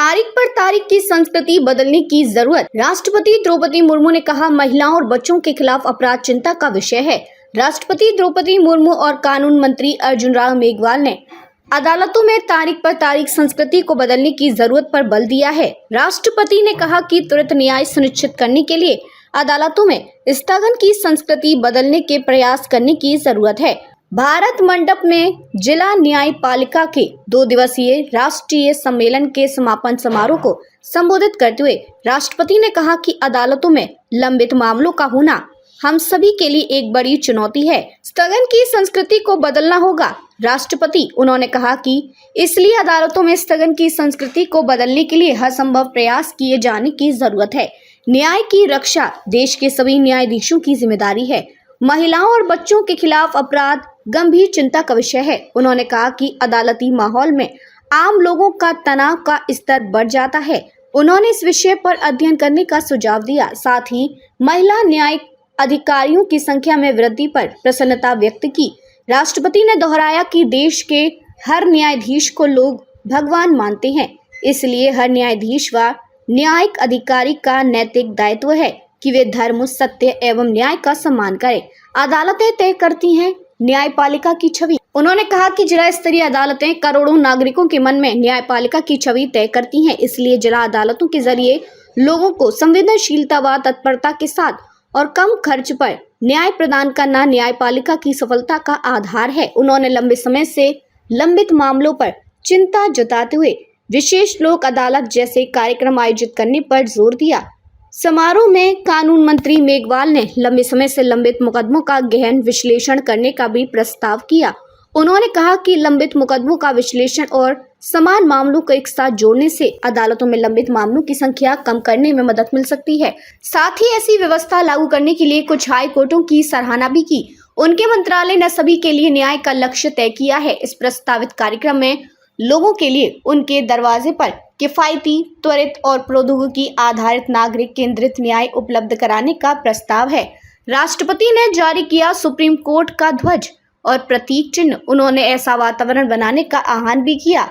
तारीख पर तारीख की संस्कृति बदलने की जरूरत। राष्ट्रपति द्रौपदी मुर्मू ने कहा, महिलाओं और बच्चों के खिलाफ अपराध चिंता का विषय है। राष्ट्रपति द्रौपदी मुर्मू और कानून मंत्री अर्जुन राम मेघवाल ने अदालतों में तारीख पर तारीख संस्कृति को बदलने की जरूरत पर बल दिया है। राष्ट्रपति ने कहा कि त्वरित न्याय सुनिश्चित करने के लिए अदालतों में स्थगन की संस्कृति बदलने के प्रयास करने की जरूरत है। भारत मंडप में जिला न्यायपालिका के 2 दिवसीय राष्ट्रीय सम्मेलन के समापन समारोह को संबोधित करते हुए राष्ट्रपति ने कहा कि अदालतों में लंबित मामलों का होना हम सभी के लिए एक बड़ी चुनौती है। स्थगन की संस्कृति को बदलना होगा। राष्ट्रपति उन्होंने कहा कि इसलिए अदालतों में स्थगन की संस्कृति को बदलने के लिए हर संभव प्रयास किए जाने की जरूरत है। न्याय की रक्षा देश के सभी न्यायाधीशों की जिम्मेदारी है। महिलाओं और बच्चों के खिलाफ अपराध गंभीर चिंता का विषय है। उन्होंने कहा कि अदालती माहौल में आम लोगों का तनाव का स्तर बढ़ जाता है। उन्होंने इस विषय पर अध्ययन करने का सुझाव दिया। साथ ही महिला न्यायिक अधिकारियों की संख्या में वृद्धि पर प्रसन्नता व्यक्त की। राष्ट्रपति ने दोहराया कि देश के हर न्यायाधीश को लोग भगवान मानते हैं, इसलिए हर न्यायाधीश व न्यायिक अधिकारी का नैतिक दायित्व है कि वे धर्म, सत्य एवं न्याय का सम्मान करें। अदालतें तय करती हैं न्यायपालिका की छवि। उन्होंने कहा कि जिला स्तरीय अदालतें करोड़ों नागरिकों के मन में न्यायपालिका की छवि तय करती हैं, इसलिए जिला अदालतों के जरिए लोगों को संवेदनशीलता व तत्परता के साथ और कम खर्च पर न्याय प्रदान करना न्यायपालिका की सफलता का आधार है। उन्होंने लंबे समय से लंबित मामलों पर चिंता जताते हुए विशेष लोक अदालत जैसे कार्यक्रम आयोजित करने पर जोर दिया। समारोह में कानून मंत्री मेघवाल ने लंबे समय से लंबित मुकदमों का गहन विश्लेषण करने का भी प्रस्ताव किया। उन्होंने कहा कि लंबित मुकदमों का विश्लेषण और समान मामलों को एक साथ जोड़ने से अदालतों में लंबित मामलों की संख्या कम करने में मदद मिल सकती है। साथ ही ऐसी व्यवस्था लागू करने के लिए कुछ हाई कोर्टों की सराहना भी की। उनके मंत्रालय ने सभी के लिए न्याय का लक्ष्य तय किया है। इस प्रस्तावित कार्यक्रम में लोगों के लिए उनके दरवाजे पर किफायती, त्वरित और प्रौद्योगिकी आधारित नागरिक केंद्रित न्याय उपलब्ध कराने का प्रस्ताव है। राष्ट्रपति ने जारी किया सुप्रीम कोर्ट का ध्वज और प्रतीक चिन्ह। उन्होंने ऐसा वातावरण बनाने का आह्वान भी किया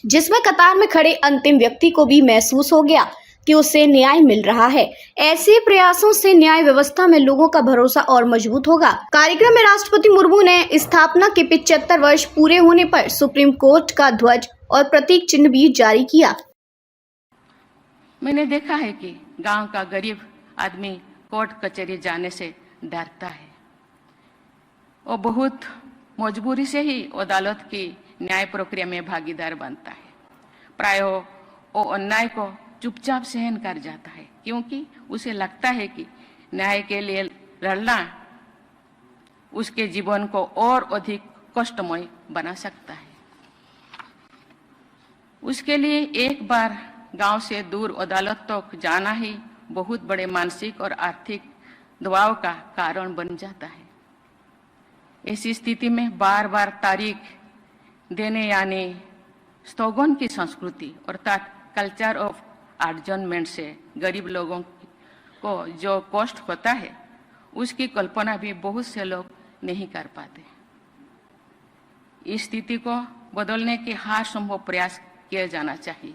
जिसमें कतार में खड़े अंतिम व्यक्ति को भी महसूस हो गया कि उसे न्याय मिल रहा है। ऐसे प्रयासों से न्याय व्यवस्था में लोगों का भरोसा और मजबूत होगा। कार्यक्रम में राष्ट्रपति मुर्मू ने स्थापना के 75 वर्ष पूरे होने पर सुप्रीम कोर्ट का ध्वज और प्रतीक चिन्ह भी जारी किया। मैंने देखा है कि गांव का गरीब आदमी कोर्ट कचहरी जाने से डरता है। वो बहुत मजबूरी से ही अदालत की न्याय प्रक्रिया में भागीदार बनता है। प्रायः वो अन्याय को चुपचाप सहन कर जाता है, क्योंकि उसे लगता है कि न्याय के लिए लड़ना उसके जीवन को और अधिक कष्टमय बना सकता है। उसके लिए एक बार गांव से दूर अदालत तक जाना ही बहुत बड़े मानसिक और आर्थिक दबाव का कारण बन जाता है। ऐसी स्थिति में बार बार तारीख देने यानी स्थगन की संस्कृति अर्थात कल्चर ऑफ एडजर्नमेंट से गरीब लोगों को जो कष्ट होता है उसकी कल्पना भी बहुत से लोग नहीं कर पाते। इस स्थिति को बदलने के हर संभव प्रयास किया जाना चाहिए।